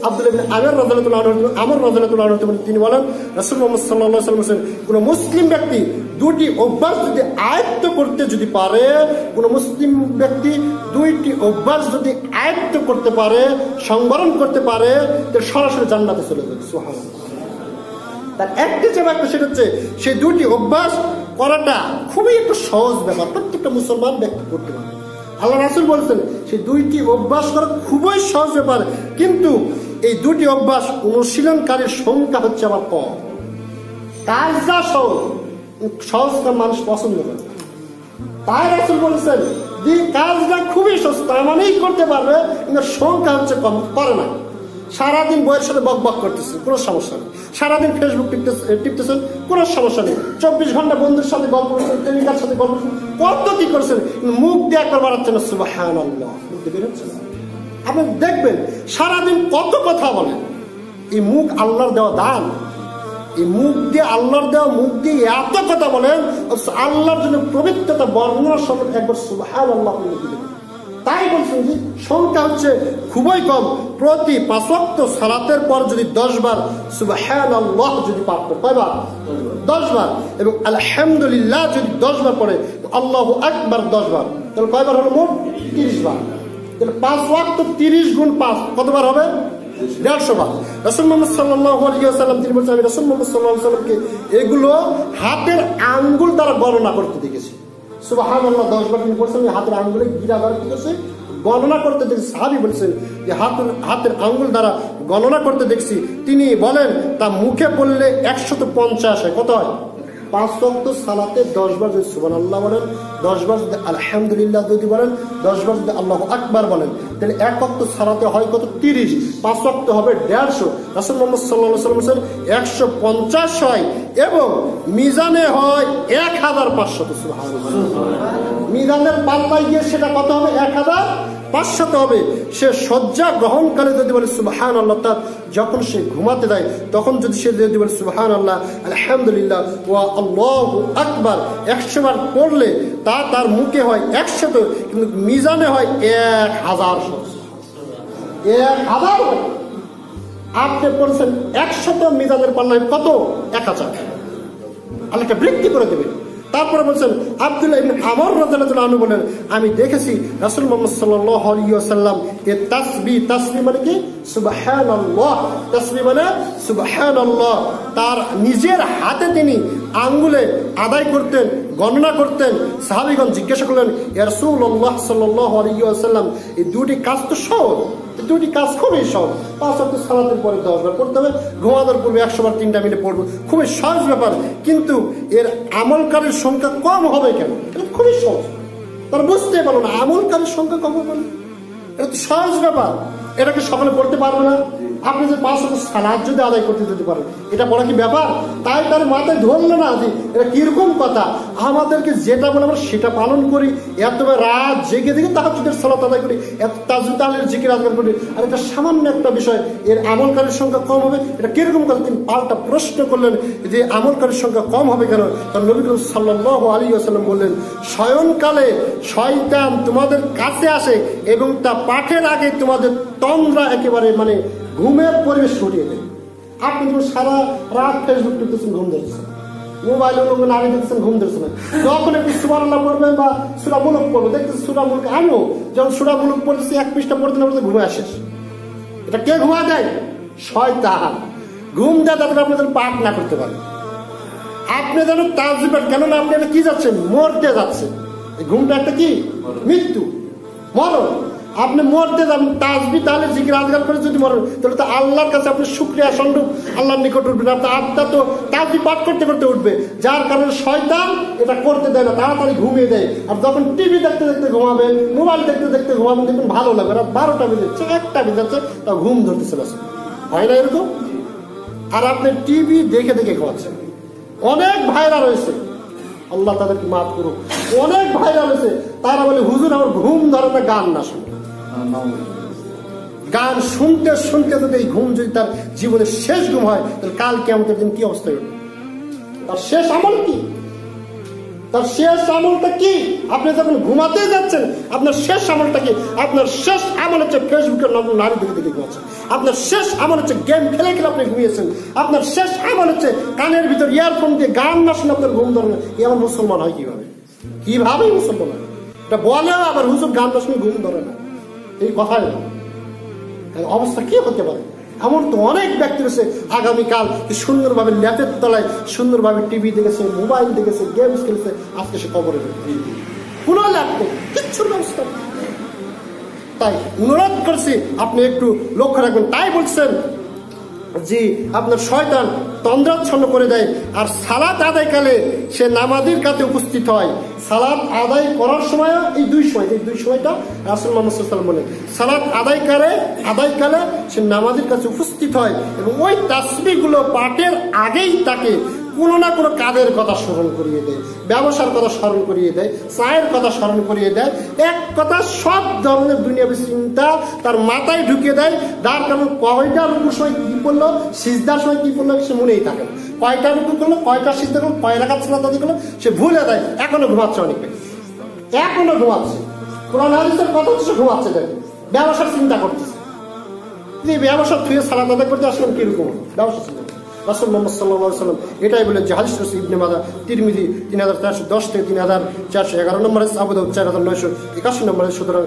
আব্দুল্লাহ ইবনে আমর রাদিয়াল্লাহু আনহু তিনি বলেন রাসূল মুহাম্মদ সাল্লাল্লাহু আলাইহি ওয়াসাল্লাম বলেন কোন মুসলিম ব্যক্তি দুটি অভ্যাস যদি আয়ত্ত করতে যদি পারে, কোন মুসলিম ব্যক্তি দুইটি অভ্যাস যদি আয়ত্ত করতে পারে, সংবরণ করতে পারে, তাহলে সরাসরি জান্নাতে চলে যাবে। সুবহানাল্লাহ। তার একটি যে ব্যাপার সেটা হচ্ছে সেই দুটি অভ্যাস করাটা খুবই একটা সহজ ব্যাপার, প্রত্যেকটা মুসলমান ব্যক্তি করতে পারে। আল্লাহ রাসূল বলছেন সেই দুইটি অভ্যাস করা খুবই সহজ ব্যাপার, কিন্তু এই দুটি অভ্যাস অনুশীলনকারীর সংখ্যা হচ্ছে আবার কম। কাজটা সহজ কাজ মানুষ পছন্দ করে, তাই রাসূল বলছেন যে কাজটা খুবই সহজ, তার মানেই করতে পারবে, কিন্তু সংখ্যা হচ্ছে কম, করে না। সারাদিন বইয়ের সাথে বক বক করতেছেন, কোনো সমস্যা নেই। সারাদিন ফেসবুক টিপতেছেন, কোনো সমস্যা নেই। 24 ঘন্টা বন্ধুর সাথে গল্প করছেন, প্রেমিকার সাথে গল্প করছেন, কত কি করছেন, মুখ দিয়ে একবার বাড়াচ্ছেন না সুবহানাল্লাহ, মুখ দিয়ে বেরোচ্ছেন। আপনি দেখবেন সারাদিন কত কথা বলেন। এই মুখ আল্লাহর দেওয়া দান, এই মুখ দিয়ে আল্লাহর দেওয়া মুখ দিয়ে এত কথা বলেন, আল্লাহর জন্য পবিত্রতা বর্ণনার সময় একবার সুবহানাল্লাহ বলে। তাই বলছেন যে সংখ্যা হচ্ছে খুবই কম। প্রতি 5 ওয়াক্ত সালাতের পর যদি 10 বার সুবহানাল্লাহ যদি পাঠ করে, কয়বার? 10 বার, এবং আলহামদুলিল্লাহ যদি 10 বার পড়ে, আল্লাহু আকবার 10 বার, তাহলে কয়বার হলো? মোট 30 বার। তাহলে 5 ওয়াক্ত 30 গুণ 5 কতবার হবে? 150 বার। রাসূল মুহাম্মদ সাল্লাল্লাহু আলাইহি ওয়াসাল্লাম তিনি বলেছেন, আমি রাসূল মুহাম্মদ সাল্লাল্লাহু আলাইহি ওয়াসাল্লামকে এগুলো হাতের আঙ্গুল দ্বারা গণনা করতে দেখেছি। সুবহানাল্লাহ 10 বার তিনি বলছেন, হাতের আঙ্গুলে গিরা দ্বারা কি করছে? গণনা করতে দেখছি। সাহাবী বলছেন যে হাতের আঙ্গুল দ্বারা গণনা করতে দেখছি। তিনি বলেন তা মুখে বললে 150 হয়। কত হয়? 5 ওয়াক্ত সালাতে 10 বার যদি সুবহানাল্লাহ বলেন, 10 বার যদি আলহামদুলিল্লাহ যদি বলেন, 10 বার যদি আল্লাহু আকবার বলেন, তাহলে 1 ওয়াক্ত সালাতে হয় কত? 30। 5 ওয়াক্ত হবে 150। রাসূল মুহাম্মদ সাল্লাল্লাহু আলাইহি ওয়াসাল্লাম বলেন 150 হয়, এবং মিজানে হয় 1500। সুবহানাল্লাহ। মিজানের পাল্লায় গিয়ে সেটা কত হবে? 1500 হবে। সে শয্যা গ্রহণকালে যদি বলে সুবহানাল্লাহ, তার যখন সে ঘুমাতে যায় তখন যদি সে যদি বলে সুবহানাল্লাহ, আলহামদুলিল্লাহ ওয়া আল্লাহু আকবার 100 বার পড়লে তার মুখে হয় 100, কিন্তু মিজানে হয় 1000। 1000 হয়। আপনি পড়ছেন 100, মিজানের পাল্লায় কত? 1000। আল্লাহকে বৃদ্ধি করে দেবে। তারপরে বলছেন আব্দুল্লাহ ইবনে আমর রাদিয়াল্লাহু আনহু বলেন, আমি দেখেছি রাসূল মুহাম্মদ সাল্লাল্লাহু আলাইহি ওয়াসাল্লাম এর তাসবিহ মানে কি? সুবহানাল্লাহ। তাসবিহ মানে সুবহানাল্লাহ তার নিজের হাতে তিনি আঙ্গুলে আদায় করতেন, গণনা করতেন। সাহাবীগণ জিজ্ঞাসা করলেন, ইয়া রাসূলুল্লাহ সাল্লাল্লাহু আলাইহি ওয়াসাল্লাম, এই দুটি কাজ তো সহজ, দুটি কাজ খুবই সহজ। 5 ওয়াক্ত সালাতের পরে 10 বার পড়তে হবে, ঘুমানোর পূর্বে 100 বার 3টা মিলে পড়বো, খুবই সহজ ব্যাপার। কিন্তু এর আমলকারীর সংখ্যা কম হবে কেন? এটা খুবই সহজ। তারা বুঝতে পারলো না আমলকারীর সংখ্যা কম হবে না, এটা তো সহজ ব্যাপার। এটাকে সকলে পড়তে পারবে না। আপনি যে 5 ওয়াক্ত সালাত যদি আদায় করতে যেতে পারেন, এটা বড় কি ব্যাপার? তাই তার মাথায় ধরলো না যে এটা কিরকম কথা। আমাদেরকে যেটা বলে আমরা সেটা পালন করি, এত রাত জেগে জেগে তাহাজ্জুদের সালাত আদায় করি, এত তাজবিহ তাহলিল জিকির আজকার করি, আর এটা সামান্য একটা বিষয়, এর আমলকারীর সংখ্যা কম হবে, এটা কিরকম কথা? তিনি পাল্টা প্রশ্ন করলেন যে আমলকারীর সংখ্যা কম হবে কেন? তার নবী সাল্লাল্লাহু আলাইহি ওয়াসাল্লাম বললেন, শয়নকালে শয়তান তোমাদের কাছে আসে এবং তা পাঠের আগে তোমাদের তন্দ্রা একেবারে মানে ঘুমের পরিবেশ ঘটিয়ে দেয়। আপনি যখন সারা রাত ফেসবুক টিপতেছেন, ঘুম ধরছেন, মোবাইলে নারী দেখতেছেন, ঘুম ধরছে না। যখন একটু সুবহানাল্লাহ পড়বেন বা সূরা মুলক পড়বো, দেখতেছেন সূরা মুলক, আমিও যখন সূরা মুলক পড়তেছি 1 পৃষ্ঠা পড়তে না পড়তে ঘুমে আসে। এটা কে ঘুমা দেয়? শয়তান। ঘুম দেয় তারপরে আপনি যেন পাঠ না করতে পারেন, আপনি যেন তাসবিহ, কেননা আপনি এটা কি যাচ্ছেন? মরতে যাচ্ছেন। এই ঘুমটা একটা কি? মৃত্যু, মরণ। আপনি মরতে যাবেন, তাসবিহ তাহলিল জিকির আজকার করে যদি মরেন, তাহলে তো আল্লাহর কাছে আপনি শুকরিয়া স্বরূপ আল্লাহর নিকট উঠবেন। আপনার আত্মা তো তাসবিহ পাঠ করতে করতে উঠবে, যার কারণে শয়তান এটা করতে দেয় না, তাড়াতাড়ি ঘুমিয়ে দেয়। আর যখন টিভি দেখতে দেখতে ঘুমাবেন, মোবাইল দেখতে দেখতে ঘুমাবেন, দেখবেন ভালো লাগবে। রাত 12টা বেজে যাচ্ছে, 1টা বেজে যাচ্ছে, তা ঘুম ধরতেছে না, হয় না এরকম? আর আপনি টিভি দেখে দেখে ঘুমাচ্ছেন। অনেক ভাইরা রয়েছে, আল্লাহ তাদেরকে মাফ করুক, অনেক ভাইরা রয়েছে, তারা বলে হুজুর আমার ঘুম ধরে না গান না শুনে। গান শুনতে শুনতে যদি এই ঘুম যদি তার জীবনের শেষ ঘুম হয়, তাহলে কাল কিয়ামতের দিন কি অবস্থা হবে? তার শেষ আমল কি? তার শেষ আমলটা কি? আপনি যখন ঘুমাতে যাচ্ছেন আপনার শেষ আমলটা কি? আপনার শেষ আমল হচ্ছে ফেসবুকের নতুন নারী দেখে ঘুমাচ্ছেন। আপনার শেষ আমল হচ্ছে গেম খেলে খেলে আপনি ঘুমিয়েছেন। আপনার শেষ আমল হচ্ছে কানের ভিতর ইয়ারফোন দিয়ে গান না শুনে আপনার ঘুম ধরে না। এ আমার মুসলমান হয় কিভাবে? কিভাবেই মুসলমান হয়? এটা বলে আবার হুজুর গান না শুনে ঘুম ধরে না, এই কথাই না। অবস্থা কি হতে পারে? এমন তো অনেক ব্যক্তি রয়েছে আগামীকাল সুন্দরভাবে ল্যাপের তলায় সুন্দরভাবে টিভি দেখেছে, মোবাইল দেখেছে, গেমস খেলেছে, আজকে সে কবরে কোনো লাভ নেই, কিচ্ছুর ব্যবস্থা। তাই অনুরোধ করছি আপনি একটু লক্ষ্য রাখবেন। তাই বলছেন যে আপনার শয়তান তন্দ্রাচ্ছন্ন করে দেয়, আর সালাত আদায়কালে সে নামাজের কাছে উপস্থিত হয়। সালাত আদায় করার সময় এই দুই সময়টা রাসূল মুহাম্মদ সাল্লাল্লাহু আলাইহি ওয়াসাল্লাম বলেন, সালাত আদায়কালে সে নামাজের কাছে উপস্থিত হয় এবং ওই তাসবিহগুলো পাঠের আগেই তাকে কোনো না কোনো কাজের কথা স্মরণ করিয়ে দেয়, ব্যবসার কথা স্মরণ করিয়ে দেয়, চায়ের কথা স্মরণ করিয়ে দেয়, এক কথা সব ধরনের দুনিয়াবী চিন্তা তার মাথায় ঢুকিয়ে দেয়। যার কারণ কয়টা রুকুর সময় কি পড়লো, সিজদার সময় কি পড়লো সে মনেই থাকে না, কয়টা রুকু করলো, কয়টা সিজদা করলো, কয় রাকাত সালাত আদায় করলো সে ভুলে দেয়। এখনো ঘুমাচ্ছে অনেক ব্যক্তি, এখনো ঘুমাচ্ছে। কোরআন হাদিসের কথা হচ্ছে ঘুমাচ্ছে, দেখ ব্যবসার চিন্তা করতেছে। ব্যবসা থুয়ে সালাত আদায় করতে আসলাম কিরকম ব্যবসা চিন্তা। রাসূল মুহাম্মদ সাল্লাল্লাহু আলাইহি ওয়াসাল্লাম এটাই বলে যে হাদিস রয়েছে ইবনে মাজাহ, তিরমিজি 3410 থেকে 3411 নম্বরে, আবু দাউদ 4981 নম্বরে। সুতরাং